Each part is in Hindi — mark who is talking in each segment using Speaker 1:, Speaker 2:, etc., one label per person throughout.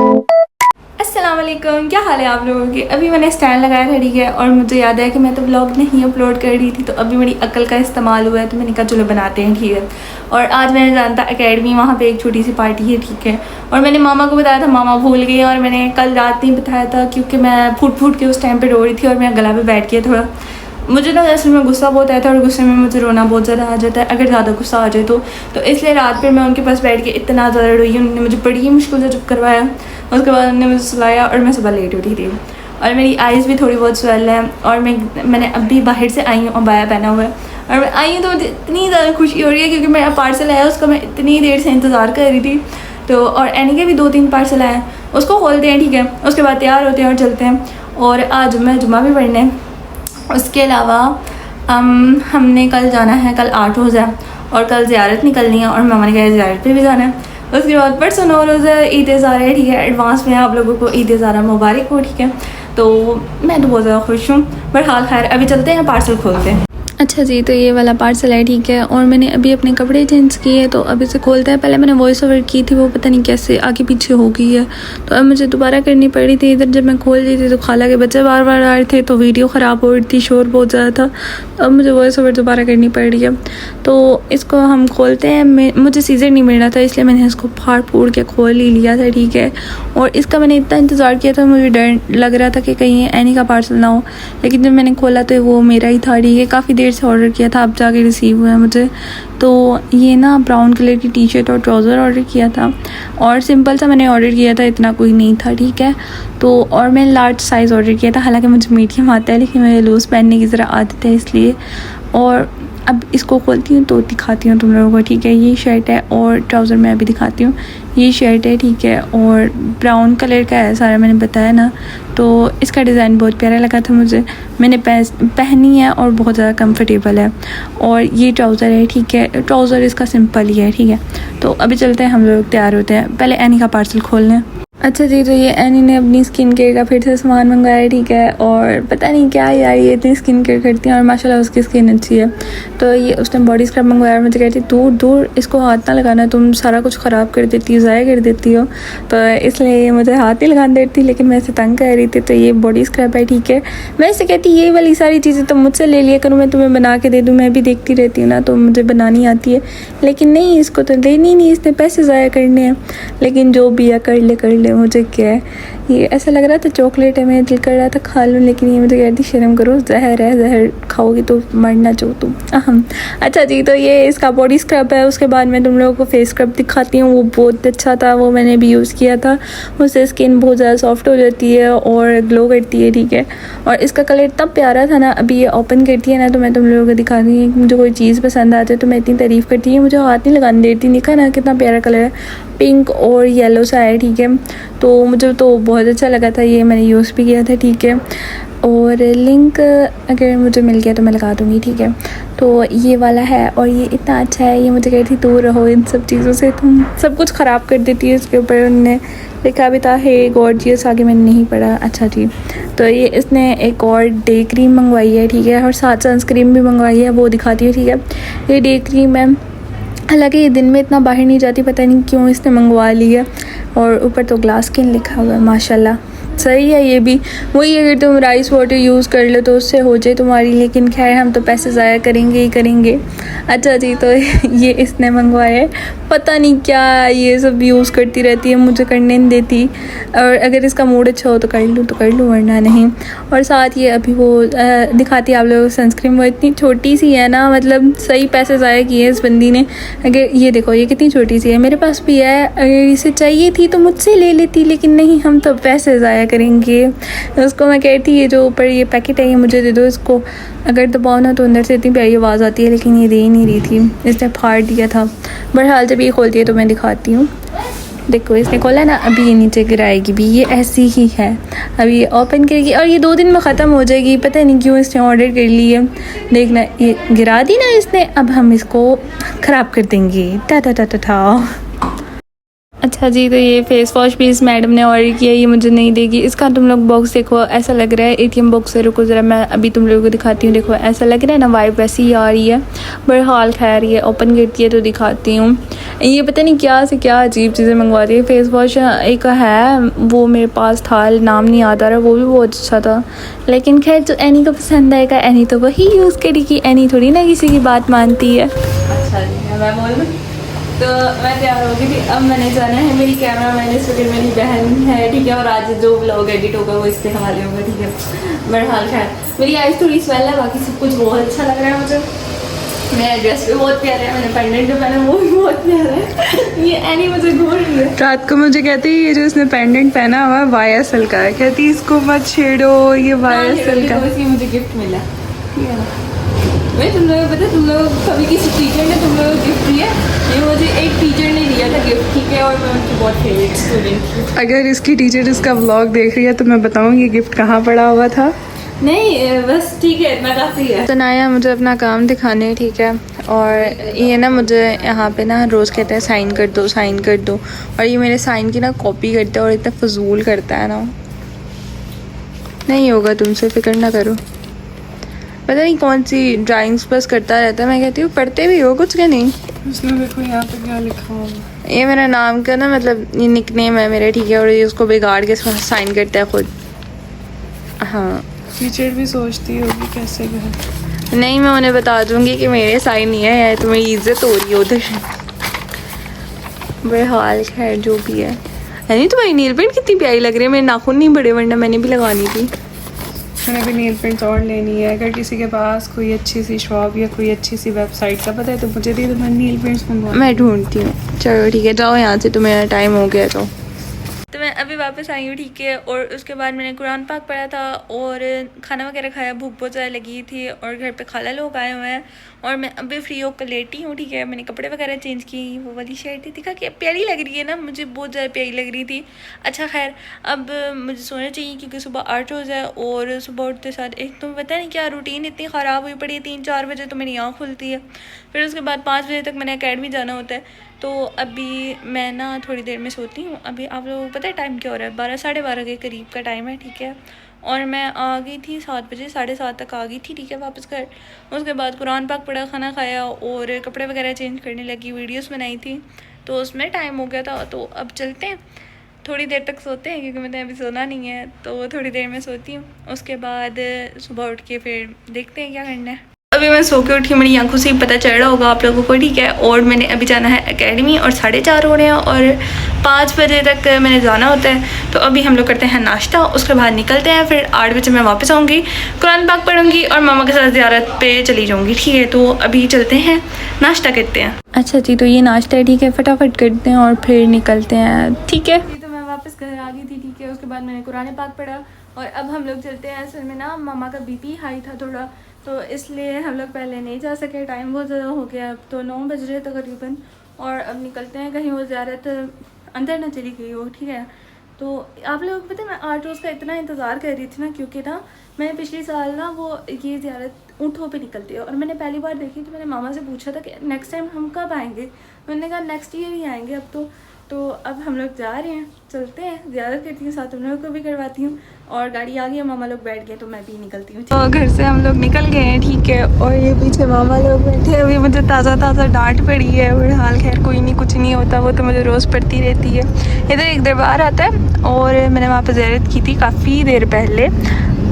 Speaker 1: अस्सलाम वालेकुम, क्या हाल है आप लोगों के। अभी मैंने स्टैंड लगाया था, ठीक है, और मुझे याद है कि मैं तो व्लॉग नहीं अपलोड कर रही थी, तो अभी मेरी अक्ल का इस्तेमाल हुआ है, तो मैंने कहा चलो बनाते हैं, ठीक है। और आज मैंने जाना था अकेडमी, वहाँ पे एक छोटी सी पार्टी है, ठीक है। और मैंने मामा को बताया था, मामा भूल गई, और मैंने कल रात नहीं बताया था क्योंकि मैं फूट फूट के उस टाइम पर रो रही थी और मेरा गला पे बैठ गया थोड़ा। मुझे ना असल में गुस्सा बहुत आता है और गुस्से में मुझे रोना बहुत ज़्यादा आ जाता है, अगर ज़्यादा गुस्सा आ जाए तो इसलिए रात पर मैं उनके पास बैठ के इतना ज़्यादा रोई। उन्होंने मुझे बड़ी मुश्किल से चुप करवाया, उसके बाद उन्होंने मुझे सुलाया और मैं सुबह लेट उठी थी। और मेरी आइज़ भी थोड़ी बहुत स्वेल है, और मैंने अभी बाहर से आई हूँ, अबाया पहना हुआ है, और मैं आई हूँ तो मुझे इतनी ज़्यादा खुशी हो रही है क्योंकि मेरा पार्सल आया, उसका मैं इतनी देर से इंतज़ार कर रही थी। तो और एनी के भी 2-3 पार्सल आए, उसको खोलते हैं, ठीक है, उसके बाद तैयार होते हैं और चलते हैं। और आज मैं जुम्मा भी पढ़ना है। उसके अलावा हमने कल जाना है, कल 8 रोज़ा, और कल ज़ियारत निकलनी है, और मामा ने कहा ज़ियारत पे भी जाना है। उसके बाद परसों 9 रोज़ा ईद ज़ारा है, ठीक है। एडवांस में आप लोगों को ईद ज़ारा मुबारक हो, ठीक है। तो मैं तो बहुत ज़्यादा खुश हूँ। बहरहाल खैर, अभी चलते हैं, पार्सल खोलते हैं। अच्छा जी, तो ये वाला पार्सल है, ठीक है। और मैंने अभी अपने कपड़े चेंज किए, तो अभी से खोलते हैं। पहले मैंने वॉइस ओवर की थी, वो पता नहीं कैसे आगे पीछे हो गई है, तो अब मुझे दोबारा करनी पड़ी थी। इधर जब मैं खोल रही थी तो खाला के बच्चे बार बार आ रहे थे, तो वीडियो ख़राब हो रही थी, शोर बहुत ज़्यादा था, तो अब मुझे वॉइस ओवर दोबारा करनी पड़ रही है। तो इसको हम खोलते हैं। मुझे सीज़र नहीं मिल रहा था, इसलिए मैंने इसको फाड़ फूड़ के खोल ही लिया था, ठीक है। और इसका मैंने इतना इंतज़ार किया था, मुझे डर लग रहा था कि कहीं एनी का पार्सल ना हो, लेकिन जब मैंने खोला तो वो मेरा ही था, ठीक है। काफ़ी देर से ऑर्डर किया था, अब जाके रिसीव हुआ है मुझे। तो ये ना ब्राउन कलर की टी शर्ट और ट्राउज़र ऑर्डर किया था, और सिंपल सा मैंने ऑर्डर किया था, इतना कोई नहीं था, ठीक है। तो और मैंने लार्ज साइज़ ऑर्डर किया था, हालांकि मुझे मीडियम आता है, लेकिन मुझे लूज़ पहनने की ज़रा आदत है, इसलिए। और अब इसको खोलती हूँ तो दिखाती हूँ तुम लोगों को, ठीक है। ये शर्ट है और ट्राउज़र मैं अभी दिखाती हूँ। ये शर्ट है, ठीक है, और ब्राउन कलर का है सारा, मैंने बताया ना। तो इसका डिज़ाइन बहुत प्यारा लगा था मुझे, मैंने पहनी है और बहुत ज़्यादा कंफर्टेबल है। और ये ट्राउज़र है, ठीक है, ट्राउज़र इसका सिंपल ही है, ठीक है। तो अभी चलते हैं, हम लोग तैयार होते हैं, पहले एनी का पार्सल खोल लें। अच्छा जी, तो ये एनी ने अपनी स्किन केयर का फिर से सामान मंगवाया है, ठीक है। और पता नहीं क्या यार, ये इतनी स्किन केयर करती हैं और माशाल्लाह उसकी स्किन अच्छी है। तो ये उसने बॉडी स्क्रब मंगवाया और मुझे कहती दूर दूर इसको हाथ ना लगाना, तुम सारा कुछ ख़राब कर देती हो, ज़ाया कर देती हो, तो इसलिए मुझे हाथ नहीं लगाने देती, लेकिन मैं इसे तंग कर रही थी। तो ये बॉडी स्क्रब है, ठीक है। मैं इसे कहती ये वाली सारी चीज़ें तुम मुझसे ले लिया करूँ, मैं तुम्हें बना के दे दूँ, मैं भी देखती रहती हूँ ना, तो मुझे बनानी आती है, लेकिन नहीं, इसको तो देनी नहीं, इसने पैसे ज़ाया करने हैं। लेकिन जो भी है कर ले, मुझे क्या है। ये ऐसा लग रहा था चॉकलेट है, मेरा दिल कर रहा था खा लूँ, लेकिन ये मुझे कहती शर्म करो, जहर है, जहर खाओगी तो मरना चाहो तुम। अच्छा जी, तो ये इसका बॉडी स्क्रब है। उसके बाद मैं तुम लोगों को फेस स्क्रब दिखाती हूँ, वो बहुत अच्छा था, वो मैंने भी यूज़ किया था। उससे स्किन बहुत ज़्यादा सॉफ्ट हो जाती है और ग्लो करती है, ठीक है। और इसका कलर इतना प्यारा था ना, अभी ये ओपन करती है ना, तो मैं तुम लोगों को दिखाती हूँ। मुझे कोई चीज़ पसंद आती है तो मैं इतनी तारीफ़ करती हूँ, मुझे हाथ नहीं लगाने देती। देखा ना कितना प्यारा कलर है, पिंक और येलो सा है, ठीक है। तो मुझे तो बहुत अच्छा लगा था, ये मैंने यूज़ भी किया था, ठीक है। और लिंक अगर मुझे मिल गया तो मैं लगा दूँगी, ठीक है। तो ये वाला है, और ये इतना अच्छा है। ये मुझे कहती दूर रहो इन सब चीज़ों से, तुम सब कुछ ख़राब कर देती है। इसके ऊपर उन्होंने लिखा भी था हे गॉर्जियस, आगे मैंने नहीं पढ़ा। अच्छा जी, तो ये इसने एक और डे क्रीम मंगवाई है, ठीक है, और साथ सनस्क्रीन भी मंगवाई है, वो दिखाती है, ठीक है। ये डे क्रीम है, हालांकि ये दिन में इतना बाहर नहीं जाती, पता नहीं क्यों इसने मंगवा ली है। और ऊपर तो ग्लास स्किन लिखा हुआ है, माशाल्लाह सही है। ये भी वही, अगर तुम राइस वाटर यूज़ कर लो तो उससे हो जाए तुम्हारी, लेकिन खैर हम तो पैसे ज़ाया करेंगे ही करेंगे। अच्छा जी, तो ये इसने मंगवाया है, पता नहीं क्या ये सब यूज़ करती रहती है, मुझे करने नहीं देती। और अगर इसका मूड अच्छा हो तो कर लूँ वरना नहीं। और साथ ये अभी वो दिखाती है आप लोग सनस्क्रीन, वो इतनी छोटी सी है ना, मतलब सही पैसे ज़ाया किए इस बंदी ने। अगर ये देखो ये कितनी छोटी सी है, मेरे पास भी है, अगर इसे चाहिए थी तो मुझसे ले लेती, लेकिन नहीं, हम तो पैसे ज़ाया करेंगे। उसको मैं कहती ये जो ऊपर ये पैकेट है ये मुझे दे दो, इसको अगर दबाओ ना तो अंदर से इतनी प्यारी आवाज़ आती है, लेकिन ये दे ही नहीं रही थी, इसने फाड़ दिया था। बहरहाल जब ये खोलती है तो मैं दिखाती हूँ। देखो इसने खोला ना, अभी ये नीचे गिराएगी भी, ये ऐसी ही है। अभी ये ओपन करेगी और ये 2 दिन में ख़त्म हो जाएगी, पता नहीं क्यों इसने ऑर्डर कर ली है। देखना ये गिरा दी ना इसने, अब हम इसको ख़राब कर देंगे। टा टा टा टा टा। अच्छा अच्छा जी, तो ये फेस वॉश भी इस मैडम ने ऑर्डर किया, ये मुझे नहीं देगी। इसका तुम लोग बॉक्स देखो, ऐसा लग रहा है ATM बॉक्स है। रुको ज़रा, मैं अभी तुम लोगों को दिखाती हूँ। देखो ऐसा लग रहा है ना, वाइब वैसी ही आ रही है। बहरहाल खैर, ये ओपन करती है तो दिखाती हूँ। ये पता नहीं क्या से क्या अजीब चीज़ें मंगवाती है। फेस वॉश एक है, वो मेरे पास था, नाम नहीं याद आ रहा, वो भी बहुत अच्छा था। लेकिन खैर, जो एनी को पसंद आएगा, एनी तो वही यूज़ करेगी। एनी थोड़ी ना किसी की बात मानती है। अच्छा जी, मैं बोलूँ तो मैं तैयार हो गई थी। अब मैंने जाना है, मेरी कैमरा मैन इस वक्त मेरी बहन है, ठीक है। और आज जो व्लॉग एडिट होगा वो इसके हवाले होगा, ठीक है। बहरहाल खैर, मेरी आइज़ थोड़ी स्वेल है, बाकी सब कुछ बहुत अच्छा लग रहा है मुझे। मेरा ड्रेस भी बहुत प्यारा है, मैंने पेंडेंट जो पहना वो भी बहुत प्यारा है। ये एनी मुझे घूर रही है। रात को मुझे कहती है ये जो इसने पेंडेंट पहना हुआ है YSL का है, कहती इसको मत छेड़ो, ये YSL का। मुझे गिफ्ट मिला, ठीक है। भाई तुम लोगों को पता है, तुम लोग कभी किसी टीचर ने तुम लोगों को गिफ्ट दिया? ये मुझे एक टीचर ने दिया था गिफ्ट, ठीक है। और मैं उनकी बहुत फेवरेट स्टूडेंट थी। अगर इसकी टीचर इसका व्लॉग देख रही है तो मैं बताऊँगी गिफ्ट कहाँ पड़ा हुआ था। नहीं बस ठीक है, इतना काफ़ी है। तो नाया मुझे अपना काम दिखाने, ठीक है। और ये ना मुझे यहाँ पे ना रोज़ कहते हैं साइन कर दो, साइन कर दो। और ये मेरे साइन की ना कॉपी करता है और इतना फजूल करता है ना। नहीं होगा तुमसे, फिक्र ना करो। पता नहीं कौन सी ड्राइंग्स बस करता रहता है। मैं कहती हूँ पढ़ते भी हो कुछ, क्या नहीं। उसने देखो यहाँ पे क्या लिखा होगा। ये मेरा नाम का ना मतलब ये निकनेम है मेरा, ठीक है। और ये उसको बिगाड़ के साइन करता है खुद। हाँ, टीचर भी सोचती होगी कैसे कर। नहीं, मैं उन्हें बता दूंगी कि मेरे साइन नहीं है, यार तुम्हारी इज्जत हो रही है उधर। बहरहाल खैर, जो भी है। नहीं, तुम्हारी नील पेंट कितनी प्यारी लग रही है। मेरे नाखून नहीं बड़े, वरना मैंने भी लगानी थी। मैंने भी नील पेंट्स और लेनी है। अगर किसी के पास कोई अच्छी सी शॉप या कोई अच्छी सी वेबसाइट का पता है तो मुझे दी, तो मैं नील पेंट्स मंगवा। मैं ढूंढती हूँ। चलो ठीक है, जाओ यहाँ से, तो मेरा टाइम हो गया। तो मैं अभी वापस आई हूँ, ठीक है। और उसके बाद मैंने कुरान पाक पढ़ा था और खाना वगैरह खाया। भूख बहुत ज़्यादा लगी थी और घर पे खाला लोग आए हुए हैं। और मैं अभी फ्री होकर लेटी हूँ, ठीक है। मैंने कपड़े वगैरह चेंज किए। वो वाली शर्ट थी, दिखा कि प्यारी लग रही है ना, मुझे बहुत ज़्यादा प्यारी लग रही थी। अच्छा खैर, अब मुझे सोना चाहिए क्योंकि सुबह 8 रोज़ है। और सुबह उठते साथ एक तो पता नहीं क्या रूटीन इतनी ख़राब हुई पड़ी है। 3-4 बजे तो मेरी आँख खुलती है, फिर उसके बाद 5 बजे तक मैंने अकेडमी जाना होता है। तो अभी मैं ना थोड़ी देर में सोती हूँ। अभी आप लोगों को पता है टाइम क्या हो रहा है? 12 साढ़े 12 के करीब का टाइम है, ठीक है। और मैं आ गई थी 7 बजे, 7:30 तक आ गई थी, ठीक है, वापस घर। उसके बाद कुरान पाक पढ़ा, खाना खाया और कपड़े वगैरह चेंज करने लगी। वीडियोस बनाई थी तो उसमें टाइम हो गया था। तो अब चलते हैं, थोड़ी देर तक सोते हैं क्योंकि मैंने अभी सोना नहीं है। तो थोड़ी देर में सोती हूँ, उसके बाद सुबह उठ के फिर देखते हैं क्या करना है। अभी मैं सो के उठी, मेरी आंखों से ही पता चल रहा होगा आप लोगों को, ठीक है। और मैंने अभी जाना है एकेडमी और 4:30 हो रहे हैं और 5 बजे तक मैंने जाना होता है। तो अभी हम लोग करते हैं नाश्ता, उसके बाद निकलते हैं। फिर 8 बजे मैं वापस आऊँगी, कुरान पाक पढ़ूँगी और मामा के साथ ज़ियारत पे चली जाऊँगी, ठीक है। तो अभी चलते हैं, नाश्ता करते हैं। अच्छा जी, तो ये नाश्ता है, ठीक है, फटाफट करते हैं और फिर निकलते हैं, ठीक है। तो मैं वापस घर आ गई थी, ठीक है। उसके बाद मैंने कुरान पाक पढ़ा और अब हम लोग चलते हैं। असल में ना मामा का BP हाई था थोड़ा, तो इसलिए हम लोग पहले नहीं जा सके। टाइम बहुत ज़्यादा हो गया, अब तो 9 बज रहे तकरीबन। और अब निकलते हैं, कहीं वो ज़ियारत अंदर ना चली गई हो, ठीक है। तो आप लोग पता है मैं 8 रोज़ का इतना इंतज़ार कर रही थी ना, क्योंकि ना मैंने पिछले साल ना वो ये ज़ियारत ऊँटों पे निकलती है और मैंने पहली बार देखी। तो मैंने मामा से पूछा था कि नेक्स्ट टाइम हम कब आएंगे। मैंने कहा नेक्स्ट ईयर ही आएंगे अब तो अब हम लोग जा रहे हैं, चलते हैं, ज़ियारत करती हूँ, साथ उन लोगों को भी करवाती हूँ। और गाड़ी आ गई है, मामा लोग बैठ गए तो मैं भी निकलती हूँ। तो घर से हम लोग निकल गए हैं, ठीक है। और ये पीछे मामा लोग बैठे, अभी मुझे ताज़ा डांट पड़ी है। बहरहाल खैर कोई नहीं, कुछ नहीं होता, वो तो मुझे रोज़ पड़ती रहती है। इधर एक दरबार आता है और मैंने वहाँ पर ज़ियारत की थी काफ़ी देर पहले।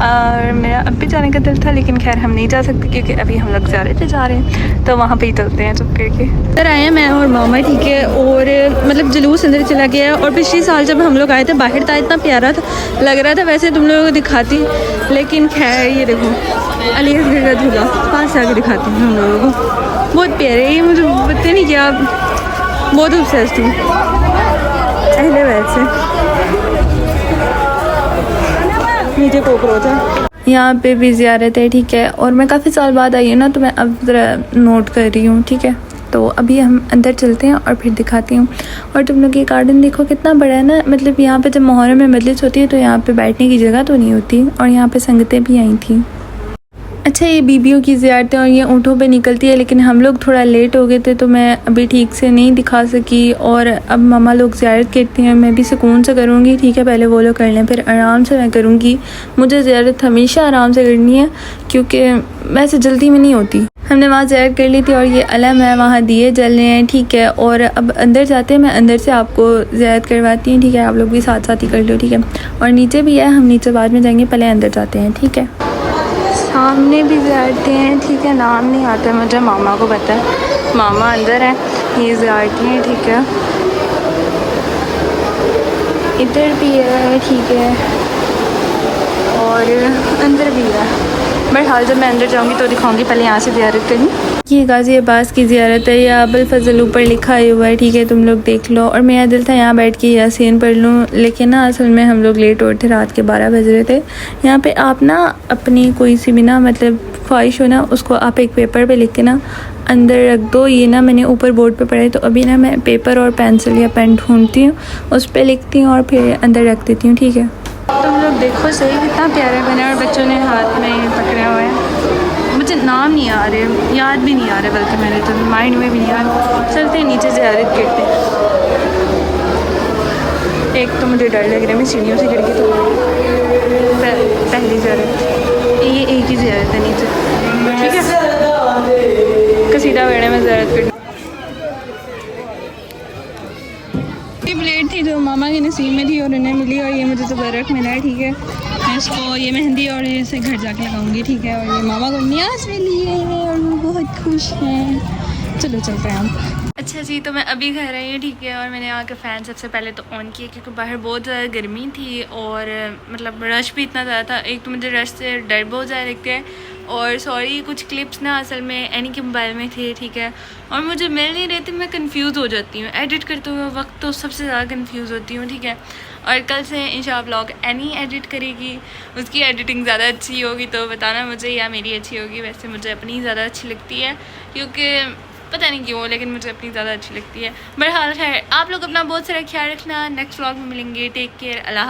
Speaker 1: और मेरा अब भी जाने का दिल था, लेकिन खैर हम नहीं जा सकते क्योंकि अभी हम लोग ज़ियारत पे जा रहे हैं। तो वहाँ पे ही चलते हैं चुप करके। इधर आए हैं मैं और मामा, ठीक है। और मतलब जुलूस अंदर चला गया। और पिछले साल जब हम लोग आए थे बाहर था, इतना प्यारा था, लग रहा था वैसे तुम लोगों को दिखाती, लेकिन खैर ये देखो अली असगर का झूला पास आके दिखाती हूँ हम लोगों को। बहुत प्यारे, ये मुझे पता नहीं क्या, बहुत ऑब्सेस्ड हूँ पहले वैसे। नीचे कॉकरोच है। यहाँ पे भी ज़ियारत है, ठीक है। और मैं काफ़ी साल बाद आई हूँ ना, तो मैं अब ज़रा नोट कर रही हूँ, ठीक है। तो अभी हम अंदर चलते हैं और फिर दिखाती हूँ। और तुम लोग ये गार्डन देखो कितना बड़ा है ना, मतलब यहाँ पे जब मुहर्रम में मजलिस होती है तो यहाँ पे बैठने की जगह तो नहीं होती। और यहाँ पे संगतें भी आई थी। अच्छा, ये बीबियों की ज़ियारतें और ये ऊँटों पे निकलती है, लेकिन हम लोग थोड़ा लेट हो गए थे तो मैं अभी ठीक से नहीं दिखा सकी। और अब मामा लोग ज़ियारत करती हैं, मैं भी सुकून से करूँगी, ठीक है। पहले वो लोग कर लें, फिर आराम से मैं करूँगी। मुझे ज़ियारत हमेशा आराम से करनी है, क्योंकि वैसे जल्दी में नहीं होती। हमने वहाँ ज़ियारत कर ली थी और ये अलम है, वहाँ दिए जल रहे हैं, ठीक है। और अब अंदर जाते हैं, मैं अंदर से आपको ज़ियारत करवाती हूँ, ठीक है। आप लोग भी साथ साथ ही कर लो, ठीक है। और नीचे भी है, हम नीचे बाद में जाएंगे, पहले अंदर जाते हैं, ठीक है। सामने भी ज़ियारतें हैं, ठीक है। नाम नहीं आता मुझे, मामा को पता है। मामा अंदर है, ये ज़ियारतें हैं, ठीक है। इधर भी है, ठीक है। और अंदर भी है। बहरहाल जब मैं अंदर जाऊंगी तो दिखाऊंगी, पहले यहाँ से ज़ियारत करनी। ये गाज़ी अब्बास की ज़ियारत है, या अबुल फजल ऊपर लिखा हुआ है, ठीक है। तुम लोग देख लो। और मेरा दिल था यहाँ बैठ के यासीन पढ़ लूँ, लेकिन ना असल में हम लोग लेट उठे, रात के 12 बज रहे थे। यहाँ पे आप ना अपनी कोई सी भी ना मतलब ख्वाहिश हो ना, उसको आप एक पेपर पे लिख के ना अंदर रख दो। ये ना मैंने ऊपर बोर्ड पे पढ़ा है, तो अभी ना मैं पेपर और पेंसिल या पेन ढूंढती हूँ, उस पर लिखती हूँ और फिर अंदर रख देती हूँ, ठीक है। तुम लोग देखो सही, कितना प्यारा बना है। और बच्चों ने हाथ में पकड़े हुए हैं। मुझे नाम नहीं आ रहे, याद भी नहीं आ रहे, बल्कि मेरे तो माइंड में भी नहीं आ रहा। चलते हैं नीचे ज़ियारत करते हैं। एक तो मुझे डर लग रहा है, मैं सीढ़ियों से गिर गई तो पहली ज़ियारत, ये एक ही ज़ियारत है नीचे, ठीक है। कसीदा वगैरह में ज़ियारत कर प्लेट थी जो मामा के नसीब में थी और उन्हें मिली, और ये मुझे तबरक मिला है, ठीक है। मैं इसको ये मेहंदी और इसे घर जाके लगाऊंगी, ठीक है। और ये मामा को न्याज़ मिली है और वो बहुत खुश हैं। चलो चलते हैं हम। अच्छा जी, तो मैं अभी घर आई हूँ, ठीक है। और मैंने यहाँ का फ़ैन सबसे पहले तो ऑन किया, क्योंकि बाहर बहुत ज़्यादा गर्मी थी और मतलब रश भी इतना ज़्यादा था। एक तो मुझे रश से डर बहुत ज़्यादा लगता है, और सॉरी कुछ क्लिप्स ना असल में एनी के मोबाइल में थे, ठीक है। और मुझे मिल नहीं रहे थे, मैं कंफ्यूज हो जाती हूँ एडिट करते हुए वक्त, तो सबसे ज़्यादा कंफ्यूज होती हूँ, ठीक है। और कल से इंशाल्लाह व्लॉग एनी एडिट करेगी, उसकी एडिटिंग ज़्यादा अच्छी होगी तो बताना मुझे, या मेरी अच्छी होगी। वैसे मुझे अपनी ज़्यादा अच्छी लगती है, क्योंकि पता नहीं क्यों, लेकिन मुझे अपनी ज़्यादा अच्छी लगती है। बहरहाल खैर, आप लोग अपना बहुत सारा ख्याल रखना। नेक्स्ट व्लॉग में मिलेंगे। टेक केयर, अल्लाह।